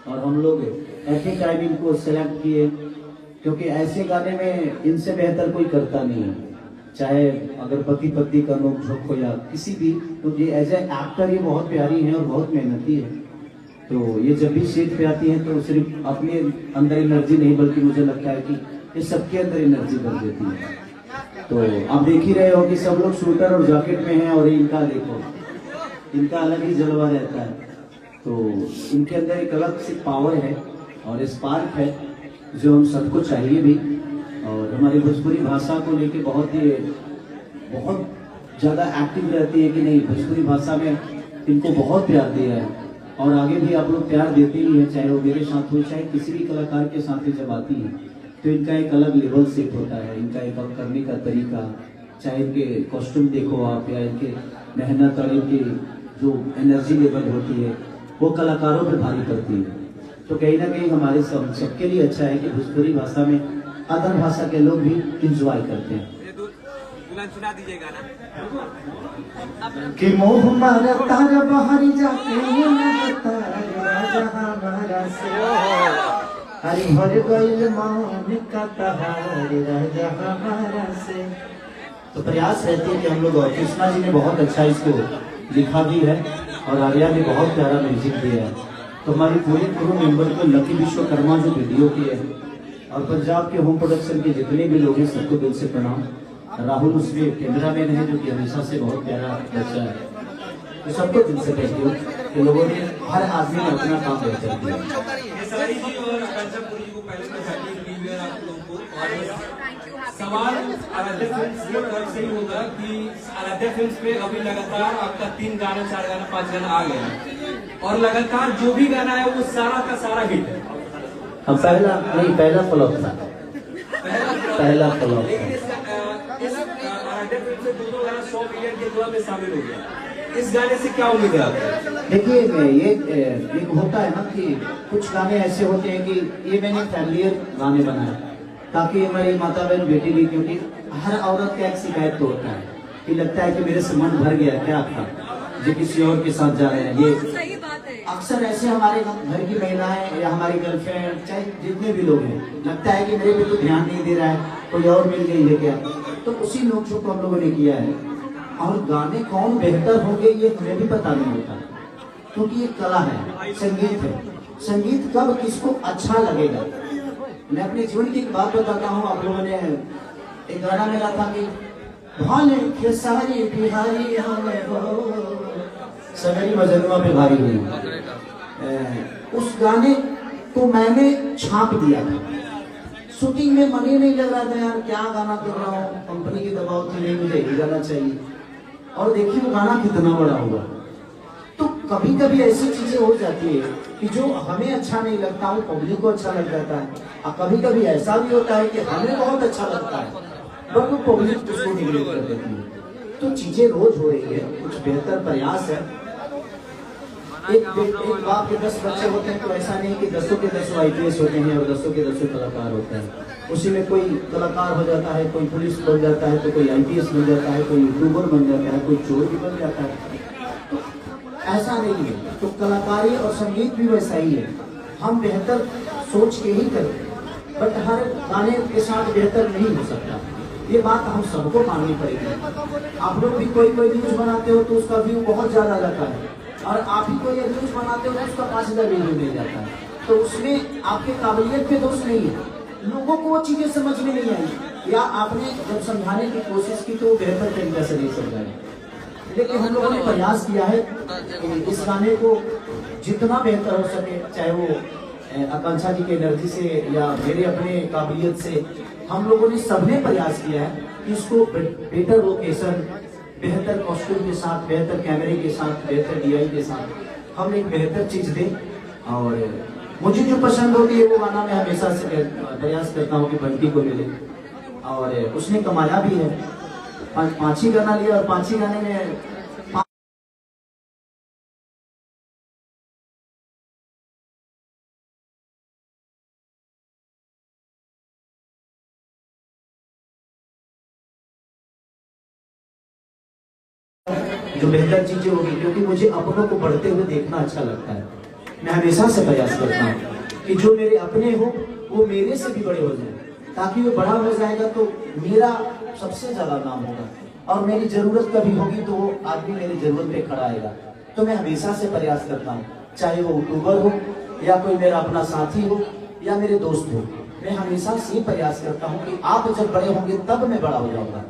और हम लोग एट ए टाइम इनको सेलेक्ट किए, क्योंकि ऐसे गाने में इनसे बेहतर कोई करता नहीं है। चाहे अगर पति पत्नी का नोक-झोंक हो या किसी भी, तो ये एज ए एक्टर ये बहुत प्यारी है और बहुत मेहनती है। तो ये जब भी स्टेज पे आती है तो सिर्फ अपने अंदर एनर्जी नहीं, बल्कि मुझे लगता है कि ये सबके अंदर एनर्जी भर देती है। तो आप देख ही रहे हो कि सब लोग शूटर और जैकेट में हैं, और इनका देखो, इनका अलग ही जलवा रहता है। तो इनके अंदर एक अलग सी पावर है और स्पार्क है जो हम सबको चाहिए भी। और हमारी भोजपुरी भाषा को लेके बहुत ज़्यादा एक्टिव रहती है कि नहीं, भोजपुरी भाषा में इनको बहुत प्यार दिया है और आगे भी आप लोग प्यार देते ही हैं, चाहे वो मेरे साथ हो चाहे किसी भी कलाकार के साथ ही जब आती है तो इनका एक अलग लेवल सेट होता है, इनका एक अलग करने का तरीका, चाहे इनके कॉस्ट्यूम देखो आप या इनके मेहनत और इनकी जो एनर्जी लेवल होती है वो कलाकारों पर भारी पड़ती है। तो कहीं ना कहीं हमारे सबके लिए अच्छा है कि भोजपुरी भाषा में अदर भाषा के लोग भी इंजॉय करते हैं। सुना दीजिएगा ना कि मोह मारा तारा बाहरी जाके हरी हर गइल मान का तहारी राजा हमारा से। तो प्रयास रहती है कि हम लोग, कृष्णा जी ने बहुत अच्छा इसको लिखा भी है और आर्या ने बहुत प्यारा म्यूजिक दिया है। तो हमारी पूरी क्रू मेंबर को लकी विश्वकर्मा जो वीडियो की है और पंजाब के होम प्रोडक्शन के जितने भी लोग हैं सबको दिल से प्रणाम। राहुल उसमें कैमरामैन है जो कि हमेशा से बहुत प्यारा बच्चा है, तो सबको दिल से कहती हूँ कि लोगों ने, हर आदमी ने अपना काम बेहतर किया। सवाल आराध्या फिल्म्स ये तब से ही होगा कि आराध्या फिल्म्स पे अभी लगातार आपका 3 गाना 4 गाना 5 गाना आ गया है और लगातार जो भी गाना है वो सारा का सारा हिट है। हम पहला फ्लॉप था, पहला फ्लॉप था। आराध्या फिल्म से 2 गाना 100 मिलियन के क्लब में शामिल हो गया। इस गाने से क्या उम्मीद है आपको? देखिए ये एक होता है ना कि कुछ गाने ऐसे होते हैं कि ये मैंने फैमिलियर गाने बनाए ताकि हमारी माता बहन बेटी भी, क्योंकि हर औरत का एक शिकायत तो होता है कि लगता है कि मेरे से मन भर गया, क्या था जो किसी और के साथ जा रहे हैं। ये अक्सर ऐसे हमारे घर की महिलाएं या हमारी गर्लफ्रेंड चाहे जितने भी लोग हैं, लगता है कि मेरे पे तो ध्यान नहीं दे रहा है, कोई और मिल गई है क्या। तो उसी नोक-झोंक को हम लोगों ने किया है। और गाने कौन बेहतर होंगे ये हमें भी पता नहीं होता, क्योंकि ये कला है, संगीत है। संगीत कब किसको अच्छा लगेगा। मैं अपने जीवन की एक बात बताता हूँ। आप लोगों ने एक गाना मिला था कि भाले खेसारी बिहारी सगरी मजनुआ पे भारी हुई, उस गाने को मैंने छाप दिया था। शूटिंग में मन ही नहीं लग रहा था, यार क्या गाना कर रहा हूँ, कंपनी की दबाव थी, नहीं मुझे ही गाना चाहिए। और देखिए वो गाना कितना बड़ा हुआ। तो कभी कभी ऐसी चीजें हो जाती है कि जो हमें अच्छा नहीं लगता वो पब्लिक को अच्छा लग जाता है, और कभी कभी ऐसा भी होता है कि हमें बहुत अच्छा लगता है बट वो पब्लिक उसको निगलेक्ट कर देती है। तो चीजें रोज हो रही है, कुछ बेहतर प्रयास है। एक बाप के 10 बच्चे होते हैं तो ऐसा नहीं कि 10 के 10 IPS होते हैं और 10 के 10 कलाकार होते हैं। उसी में कोई कलाकार हो जाता है, कोई पुलिस बन जाता है, तो कोई IPS बन जाता है, कोई यूट्यूबर बन जाता है, कोई चोर भी बन जाता है। तो ऐसा नहीं है। तो कलाकारी और संगीत भी वैसा ही है, हम बेहतर सोच के ही करते हैं बट हर गाने के साथ बेहतर नहीं हो सकता। ये बात हम सबको माननी पड़ेगी। आप लोग भी कोई न्यूज बनाते हो तो उसका व्यू बहुत ज्यादा जाता है, और आप ही कोई न्यूज बनाते हो तो उसका 5,000 व्यू मिल जाता है। तो उसमें आपके काबिलियत पे दोष नहीं है, लोगों को वो चीजें समझ में नहीं आई, या आपने जब समझाने की कोशिश की तो बेहतर तरीके से नहीं समझाई। लेकिन हम लोगों ने प्रयास किया है कि इस गाने को जितना बेहतर हो सके, चाहे वो आकांक्षा जी की एनर्जी से या मेरे अपने काबिलियत से, हम लोगों ने सबने प्रयास किया है कि इसको बेटर लोकेशन, बेहतर कॉस्ट्यूम के साथ, बेहतर कैमरे के साथ, बेहतर DI के साथ हम एक बेहतर चीज दें। और मुझे जो पसंद होती है वो गाना मैं हमेशा से प्रयास करता हूँ कि बंटी को मिले, और उसने कमाया भी है। 5 ही गाना लिया और 5 ही गाने में जो बेहतर चीजें होगी, क्योंकि मुझे अपनों को बढ़ते हुए देखना अच्छा लगता है। मैं हमेशा से प्रयास करता हूँ कि जो मेरे अपने हो वो मेरे से भी बड़े हो जाए, ताकि वो बड़ा हो जाएगा तो मेरा सबसे ज्यादा नाम होगा, और मेरी जरूरत कभी होगी तो वो आदमी मेरी जरूरत पे खड़ा आएगा। तो मैं हमेशा से प्रयास करता हूँ, चाहे वो यूट्यूबर हो या कोई मेरा अपना साथी हो या मेरे दोस्त हो, मैं हमेशा से प्रयास करता हूँ कि आप जब बड़े होंगे तब मैं बड़ा हो जाऊंगा।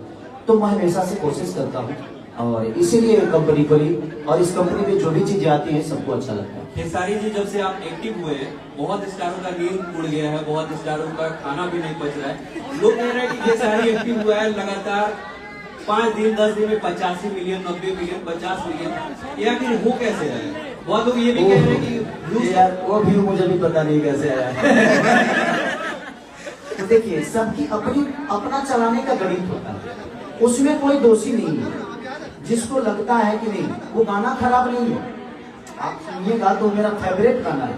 तो मैं हमेशा से कोशिश करता हूँ, और इसीलिए कंपनी खोली, और इस कंपनी में जो भी चीजें आती हैं सबको अच्छा लगता है। खेसारी जी, जब से आप एक्टिव हुए हैं, बहुत स्टारों का नींद उड़ गया है, बहुत स्टारों का खाना भी नहीं बच रहा है। लोग कह रहे हैं कि खेसारी एक्टिव हुआ है लगातार 5 दिन 10 दिन में 85 मिलियन 90 मिलियन 50 मिलियन, या फिर वो कैसे है? बहुत लोग ये भी कह रहे हैं कि यार वो भी मुझे भी पता नहीं कैसे आया। तो देखिए, सबकी अपनी अपना चलाने का गणित होता है, उसमें कोई दोषी नहीं है। जिसको लगता है कि नहीं वो गाना खराब नहीं है, आप सुनिएगा तो मेरा फेवरेट गाना है।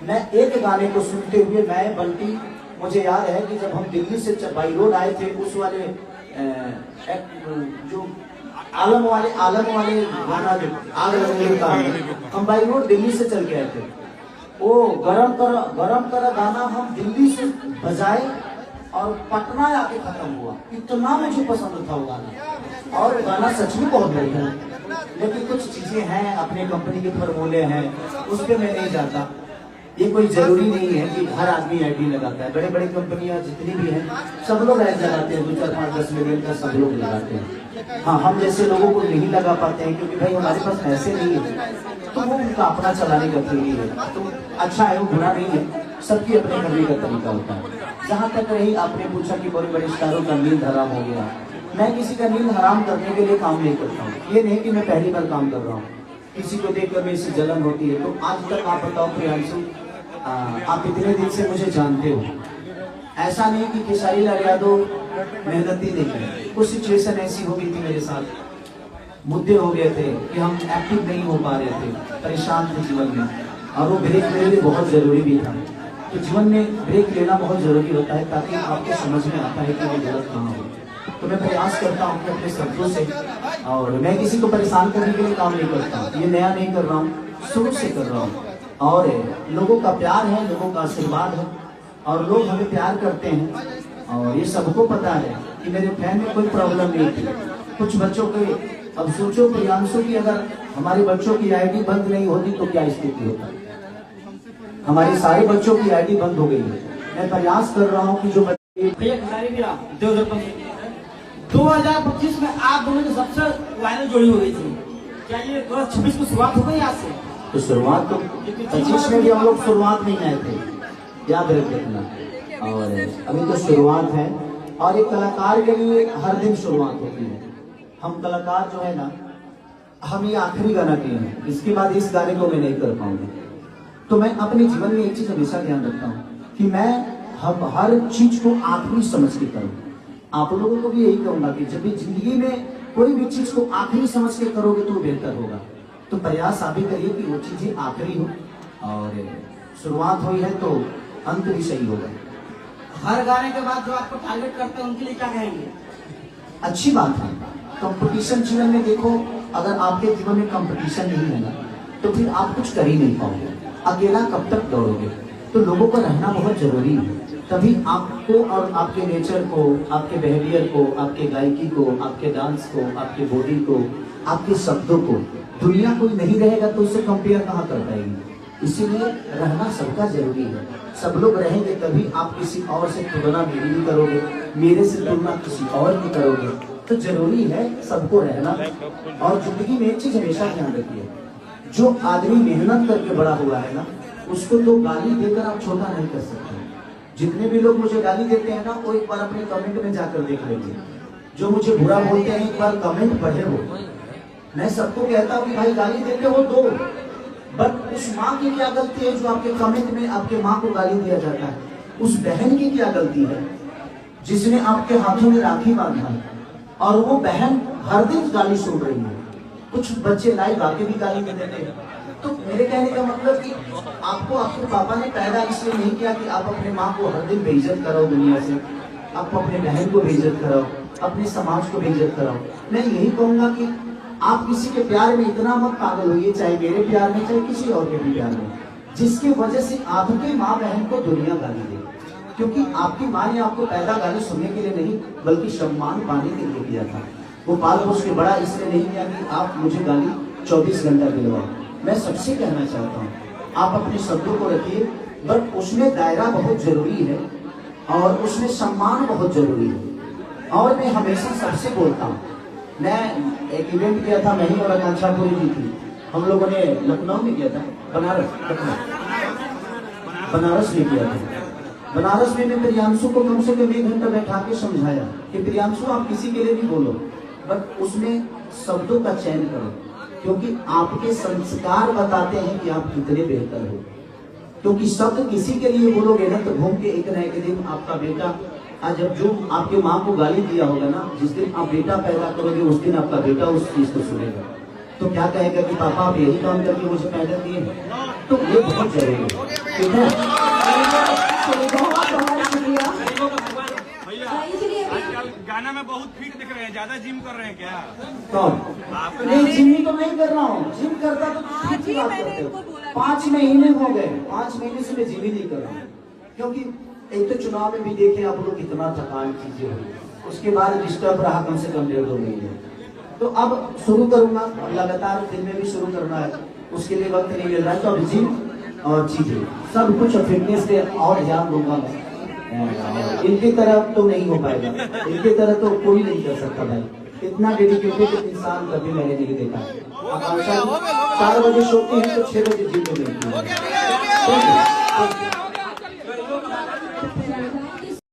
मैं एक गाने को सुनते हुए मैं बंटी, मुझे याद है कि जब हम दिल्ली से बाई रोड आए थे, उस वाले जो आलम वाले गाना जो आग लगने का, हम बाई रोड दिल्ली से चल के आए थे। वो गरम कर गाना हम दिल्ली से बजाए और पटना आके खत्म हुआ। इतना मुझे पसंद था वो गाना, और गाना सच में बहुत बढ़िया है। लेकिन कुछ चीजें हैं, अपने कंपनी के फॉर्मूले हैं, उस पर मैं नहीं जाता। ये कोई जरूरी नहीं है कि हर आदमी आईडी लगाता है। बड़े बड़े कंपनियां जितनी भी हैं सब लोग ऐड लगाते हैं, 2 4 5 10 मिलियन का सब लोग लगाते हैं। हाँ, हम जैसे लोगों को नहीं लगा पाते हैं क्योंकि भाई हमारे पास पैसे नहीं है, तो वो उनका अपना चलाने का तरीका है। तो अच्छा है, वो बुरा नहीं है, सबकी अपने करने का तरीका होता है। जहाँ तक रही आपने पूछा कि बड़े बड़े स्टारों का नींद हराम हो गया, मैं किसी का नींद हराम करने के लिए काम नहीं करता हूँ। ये नहीं कि मैं पहली बार काम कर रहा हूँ, किसी को देखकर मेरे से जलन होती है। तो आज तक आप बताओ प्रियांशु, आप इतने दिन से मुझे जानते हो, ऐसा नहीं कि खेसारी लाल यादव मेहनती नहीं है। कुछ सिचुएशन ऐसी हो गई थी मेरे साथ, मुद्दे हो गए थे कि हम एक्टिव नहीं हो पा रहे थे, परेशान थे जीवन में, और वो ब्रेक मेरे लिए बहुत जरूरी भी था। तो जीवन में ब्रेक लेना बहुत जरूरी होता है, ताकि आपको समझ में आता है कि वो गलत कहाँ हो। तो मैं प्रयास करता हूँ कि अपने शब्दों से, और मैं किसी को परेशान करने के लिए काम नहीं करता, ये नया नहीं कर रहा हूँ, शुरू से कर रहा हूँ। और लोगों का प्यार है, लोगों का आशीर्वाद है, और लोग हमें प्यार करते हैं, और ये सबको पता है कि मेरे फैन में कोई प्रॉब्लम नहीं थी। कुछ बच्चों के, अब सोचो प्रियांशु की अगर हमारे बच्चों की आईडी बंद नहीं होती तो क्या स्थिति होता। हमारे सारे बच्चों की आईडी बंद हो गई है। मैं प्रयास कर रहा हूँ कि जो 2025 में आप दोनों की सबसे वायरल जोड़ी हो गई थी, क्या ये 2026 की शुरुआत हो गई आज से? तो शुरुआत तो 25 में भी हम लोग शुरुआत नहीं आए थे, याद रख देखना। और अभी तो शुरुआत है, और एक कलाकार के लिए हर दिन शुरुआत होती है। हम कलाकार जो है ना, हम ये आखिरी गाना किए हैं, इसके बाद इस गाने को मैं नहीं कर पाऊंगा। तो मैं अपने जीवन में एक चीज हमेशा ध्यान रखता हूँ कि मैं हर चीज को आखिरी समझ के करूँ। आप लोगों को भी यही कहूंगा कि जब भी जिंदगी में कोई भी चीज को आखिरी समझ के करोगे तो बेहतर होगा। तो प्रयास आप भी करिए कि वो चीजें आखिरी हो, और शुरुआत हुई है तो अंत भी सही होगा। हर गाने के बाद जो आपको टारगेट करते हैं उनके लिए क्या कहेंगे? अच्छी बात है, कंपटीशन जीवन में देखो, अगर आपके जीवन में कंपटीशन नहीं है ना, तो फिर आप कुछ कर ही नहीं पाओगे। अकेला कब तक दौड़ोगे? तो लोगों का रहना बहुत जरूरी है, तभी आपको और आपके नेचर को, आपके बिहेवियर को, आपके गायकी को, आपके डांस को, आपके बॉडी को, आपके शब्दों को दुनिया कोई नहीं रहेगा तो उससे कंपेयर कहाँ कर पाएगी। इसीलिए रहना सबका जरूरी है। सब लोग रहेंगे तभी आप किसी और से तुलना मेरी भी करोगे, मेरे से तुलना किसी और की करोगे। तो जरूरी है सबको रहना। और जिंदगी में एक चीज हमेशा ध्यान रखिए, जो आदमी मेहनत करके बड़ा हुआ है ना, उसको तो गाली देकर आप छोटा नहीं कर सकते। जितने भी लोग मुझे गाली देते हैं ना, वो एक बार अपने कमेंट में जाकर देख लेंगे। जो मुझे बुरा बोलते हैं एक बार कमेंट पढ़े हो। मैं सबको कहता हूँ कि भाई गाली देते हो दो, बट उस माँ की क्या गलती है जो आपके कमेंट में आपके माँ को गाली दिया जाता है? उस बहन की क्या गलती है जिसने आपके हाथों में राखी बांधा है, और वो बहन हर दिन गाली सुन रही है? कुछ बच्चे लाइव आके भी गाली दे देते हैं। तो मेरे कहने का मतलब कि आपको आपके पापा ने पैदा इसलिए नहीं किया कि आप अपने माँ को हर दिन बेइज्जत कराओ दुनिया से, आप अपने बहन को बेइज्जत कराओ, अपने समाज को बेइज्जत कराओ। मैं यही कहूंगा कि आप किसी के प्यार में इतना मत पागल होइए, चाहे मेरे प्यार में चाहे किसी और के भी प्यार में, जिसकी वजह से आपकी माँ बहन को दुनिया गाली दे। क्योंकि आपकी माँ ने आपको पैदा गाली सुनने के लिए नहीं बल्कि सम्मान पाने के लिए किया था। वो पाल पोष के बड़ा इसलिए नहीं किया कि आप मुझे गाली 24 घंटा दिलवाओ। मैं सबसे कहना चाहता हूँ आप अपने शब्दों को रखिए, बट उसमें दायरा बहुत जरूरी है और उसमें सम्मान बहुत जरूरी है। और मैं हमेशा सबसे बोलता हूँ, मैं एक इवेंट किया था, मैं ही और आकांक्षा पूरी जी थी, हम लोगों ने लखनऊ में किया था, बनारस में किया था। बनारस में मैं प्रियांशु को कम से कम 1 घंटा बैठा के समझाया कि प्रियांशु आप किसी के लिए भी बोलो, बट उसमें शब्दों का चयन करो, क्योंकि आपके संस्कार बताते हैं कि आप कितने बेहतर हो। क्योंकि शब्द किसी के लिए बोलोगे ना तो घूम के एक न एक दिन आपका बेटा, आज जब जो आपके माँ को गाली दिया होगा ना, जिस दिन आप बेटा पैदा करोगे उस दिन आपका बेटा उस चीज को सुनेगा, तो क्या कहेगा कि पापा आप यही काम करके मुझे पैदा दिए। तो ये बहुत जरूरी है, ठीक है। गाना में बहुत फिट दिख रहे हैं, ज्यादा जिम कर रहे हैं क्या? कौन? नहीं, जिम तो नहीं कर रहा हूँ, जिम करता तो फिट की बात करते हो। 5 महीने हो गए, 5 महीने से मैं जिम ही नहीं कर रहा हूँ, क्योंकि एक तो चुनाव में भी देखे आप लोग कितना थकान चीजें हुई, उसके बाद डिस्टर्ब रहा कम से कम 1.5-2 महीने। तो अब शुरू करूंगा, लगातार दिन में भी शुरू करना है, उसके लिए वक्त नहीं मिल रहा है, तो अब जिम और चीजें सब कुछ फिटनेस पे और ध्यान दूंगा मैं। इनकी तरह तो नहीं हो पाएगा, इनकी तरह तो कोई नहीं कर सकता भाई, इतना डेडिकेटेड इंसान कभी मैंने नहीं देखा। आकांक्षा 4 बजे सोती है तो 6 बजे जिम में मिलती है।